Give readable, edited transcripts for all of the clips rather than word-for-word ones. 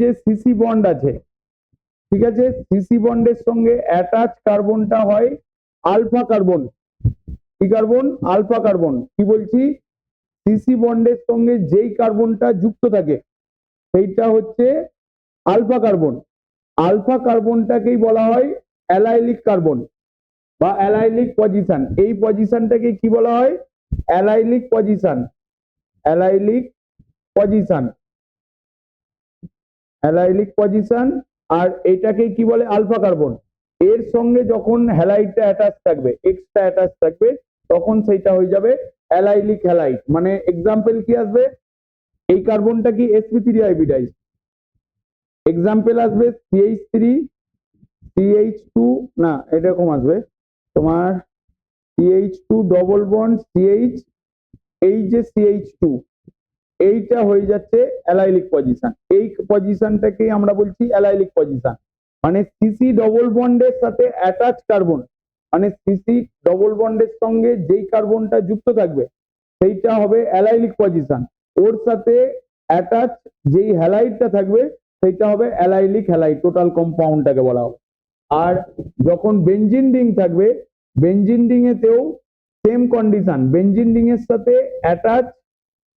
যে CC bond আছে, ঠিক আছে, সিসি বন্ডের সঙ্গে অ্যাটাচ কার্বনটা হয় আলফা কার্বন। কি কার্বন? Alpha carbon. কি বলছি? সিসি বন্ডের সঙ্গে যেই কার্বনটা যুক্ত থাকে সেইটা হচ্ছে আলফা কার্বন। আলফা কার্বনটাকেই বলা হয় অ্যালাইলিক কার্বন বা অ্যালাইলিক পজিশন। এই পজিশনটাকে কি বলা হয়? Allylic position. Allylic position, allylic position. আর এটাকে কি বলে? Alpha carbon. এর সঙ্গে যখন হ্যালাইডটা অ্যাটাচ থাকবে, এক্সট্রা অ্যাটাচ থাকবে, তখন সেইটা হয়ে যাবে অ্যালাইলিক হ্যালাইড। মানে এক্সাম্পল কি আসবে? এই কার্বনটা কি sp3 হাইব্রিডাইজ, এক্সাম্পল আসবে CH3 CH2, না এরকম আসবে তোমার CH2 ডবল বন্ড CH, এই যে CH2, এইটা হয়ে যাচ্ছে অ্যালাইলিক পজিশন। এই পজিশনটাকেই আমরা বলছি অ্যালাইলিক পজিশন। মানে সিসি ডবল বন্ডের সাথে অ্যাটাচ কার্বন, মানে সিসি ডবল বন্ডের সঙ্গে যেই কার্বনটা যুক্ত থাকবে সেইটা হবে অ্যালাইলিক পজিশন। ওর সাথে অ্যাটাচ যেই হ্যালাইডটা থাকবে সেইটা হবে অ্যালাইলিক হ্যালাইড, টোটাল কম্পাউন্ডটাকে বলা হবে। আর যখন বেনজিন রিং থাকবে, বেনজিন রিং এতেও সেম কন্ডিশন, বেনজিন রিং এর সাথে অ্যাটাচ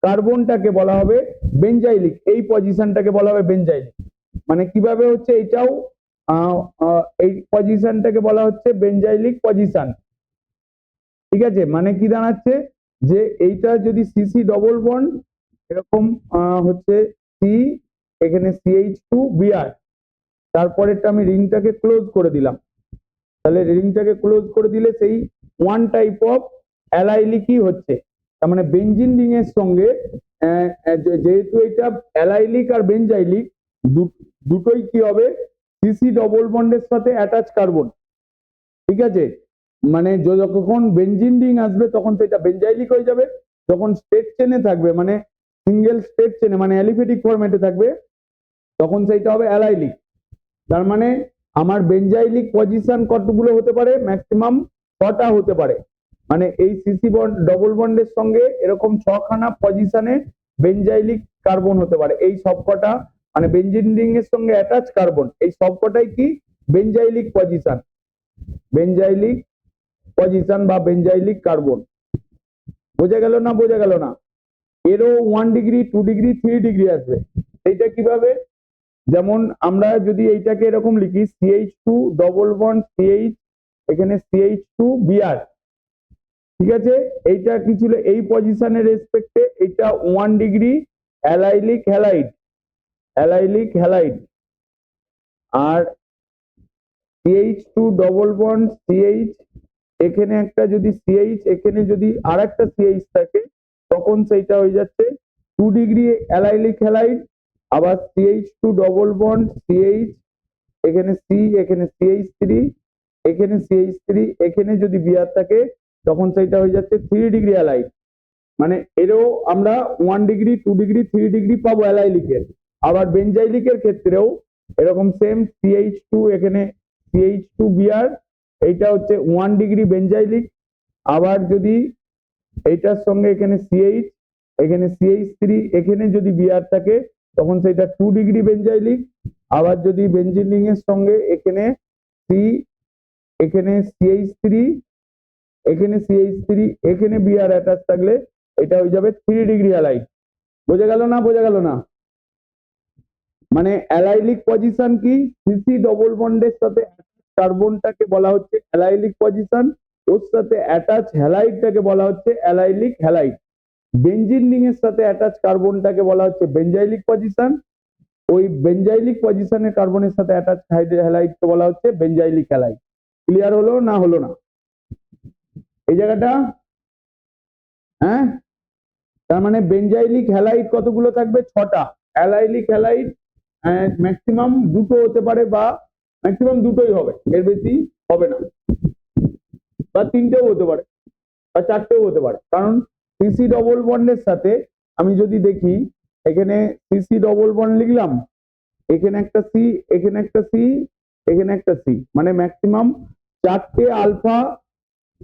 কার্বনটাকে বলা হবে বেনজাইলিক। এই পজিশনটাকে বলা হবে বেনজাইলিক। মানে কিভাবে হচ্ছে? এটাও এই পজিশনটাকে বলা হচ্ছে বেনজাইলিক পজিশন। ঠিক আছে, মানে কি দাঁড়াচ্ছে যে এইটা যদি সিসি ডবল বন্ড এরকম হচ্ছে সি, এখানে CH2Br, তারপরেরটা আমি রিংটাকে ক্লোজ করে দিলাম। তাহলে রিংটাকে ক্লোজ করে দিলে সেই ওয়ান টাইপ অফ অ্যালাইলিকই হচ্ছে। তার মানে বেনজিন রিং এর সঙ্গে যেহেতু এটা অ্যালাইলিক আর বেনজাইলিক দুটোই কি হবে? সিসি ডবল বন্ডের সাথে অ্যাটাচ কার্বন। ঠিক আছে, মানে যখন বেনজিন রিং আসবে তখন সেটা বেনজাইলিক হয়ে যাবে। যখন স্টেট চেনে থাকবে, মানে সিঙ্গেল স্টেট চেনে, মানে অ্যালিফেটিক ফরম্যাটে থাকবে, তখন সেইটা হবে অ্যালাইলিক। তার মানে আমার বেনজাইলিক পজিশন কতগুলো হতে পারে? ম্যাক্সিমাম 6টা হতে পারে। মানে এই সিসি বন্ড ডবল বন্ডের সঙ্গে এরকম 6খানা পজিশনে বেনজাইলিক কার্বন হতে পারে। এই সবকটা মানে বেনজিন রিং এর সঙ্গে অ্যাটাচ কার্বন, এই সবকটাই কি? বেনজাইলিক পজিশন। বেনজাইলিক পজিশন বা বেনজাইলিক কার্বন। বোঝা গেল না? বোঝা গেল না? এরও 1 ডিগ্রি, 2 ডিগ্রি, 3 ডিগ্রি আসবে। এইটা কিভাবে? যেমন আমরা যদি এইটাকে এরকম লিখি CH2 ডবল বন্ড CH, এখানে CH2Br, ঠিক আছে, এইটা কি ছিল? এই পজিশনের রেসপেক্টে এটা 1 degree allylic halide, allylic halide. আর CH2 ডবল বন্ড CH, এখানে একটা যদি CH, এখানে যদি আর একটা CH থাকে, তখন সেইটা হয়ে যাচ্ছে 2 ডিগ্রি অ্যালাইলিক হ্যালাইড। আবার CH2 ডবল বন্ড CH, এখানে C, এখানে CH3, এখানে CH3, এখানে যদি বিআর থাকে তখন সেইটা হয়ে যাচ্ছে 3 ডিগ্রি অ্যালাইড। মানে এরও আমরা 1 ডিগ্রি, 2 ডিগ্রি, 3 ডিগ্রি পাবো অ্যালাইলিকের। আবার বেনজাইলিকের ক্ষেত্রেও এরকম সেম CH2, এখানে CH2Br, এইটা হচ্ছে 1 ডিগ্রি বেনজাইলিক। আবার যদি এইটার সঙ্গে এখানে CH, এখানে CH3, এখানে যদি Br থাকে তখন সেটা 2 ডিগ্রি বেনজাইলিক। আবার যদি বেনজিন রিং এর সঙ্গে এখানে C, এখানে CH3, এখানে CH3, এখানে Br অ্যাটাচ থাকলে এটা হয়ে যাবে 3 ডিগ্রি অ্যালাইড। বোঝা গেল না? বোঝা গেল না? মানে অ্যালাইলিক পজিশন কি? সিসি ডবল বন্ডের সাথে কার্বনটাকে বলা হচ্ছে অ্যালাইলিক পজিশন, ওর সাথে অ্যাটাচ হ্যালাইডটাকে বলা হচ্ছে অ্যালাইলিক হ্যালাইড। বেনজিন রিং এর সাথে অ্যাটাচ কার্বনটাকে বলা হচ্ছে বেনজাইলিক পজিশন, ওই বেনজাইলিক পজিশনের কার্বনের সাথে অ্যাটাচ হ্যালাইডকে বলা হচ্ছে বেনজাইলিক হ্যালাইড। ক্লিয়ার হলো না হলো না এই জায়গাটা? হ্যাঁ, তার মানে বেনজাইলিক হ্যালাইড কতগুলো থাকবে? 6টা। অ্যালাইলিক হ্যালাইড ম্যাক্সিমাম 2টো হতে পারে, বা ম্যাক্সিমাম 2টোই হবে, এর বেশি হবে না, বা 3টেও হতে পারে, বা 4টেও হতে পারে। কারণ সিসি ডবল বন্ডের সাথে আমি যদি দেখি, এখানে সিসি ডবল বন্ড লিখলাম, এখানে একটা C, এখানে একটা C, এখানে একটা C, মানে ম্যাক্সিমাম 4টে আলফা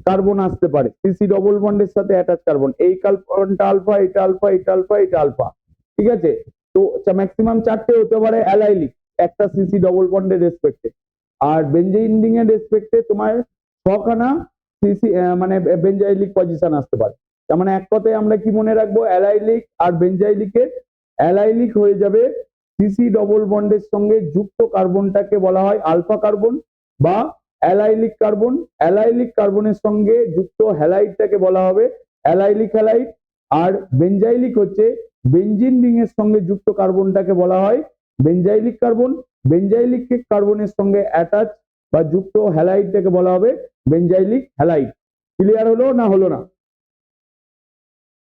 কার্বন আসতে পারে সিসি ডবল বন্ডের সাথে অ্যাটাচ কার্বন। এই কার্বনটা আলফা, এটা আলফা, এটা আলফা, এটা আলফা। ঠিক আছে, তো ম্যাক্সিমাম 4টে হতে পারে অ্যালাইলিক, একটা সিসি ডবল বন্ডের রেসপেক্টে। আর বেঞ্জিন রিং এর রেসপেক্টে তোমার 6খানা সিসি মানে বেঞ্জাইলিক পজিশন আসতে পারে। তার মানে এক কথায় আমরা কি মনে রাখবো, অ্যালাইলিক আর বেঞ্জাইলিকের অ্যালাইলিক হয়ে যাবে সিসি ডবল বন্ডের সঙ্গে যুক্ত কার্বনটাকে বলা হয় আলফা কার্বন বা অ্যালাইলিক কার্বন। অ্যালাইলিক কার্বনের সঙ্গে যুক্ত হ্যালাইডটাকে বলা হবে অ্যালাইলিক হ্যালাইড। আর বেঞ্জাইলিক হচ্ছে বেঞ্জিন রিং এর সঙ্গে যুক্ত কার্বনটাকে বলা হয় বেঞ্জাইলিক কার্বন। বেঞ্জাইলিক কার্বনের সঙ্গে অ্যাটাচ বা যুক্ত হ্যালাইডটাকে বলা হবে বেঞ্জাইলিক হ্যালাইড। ক্লিয়ার হলো না হলো না?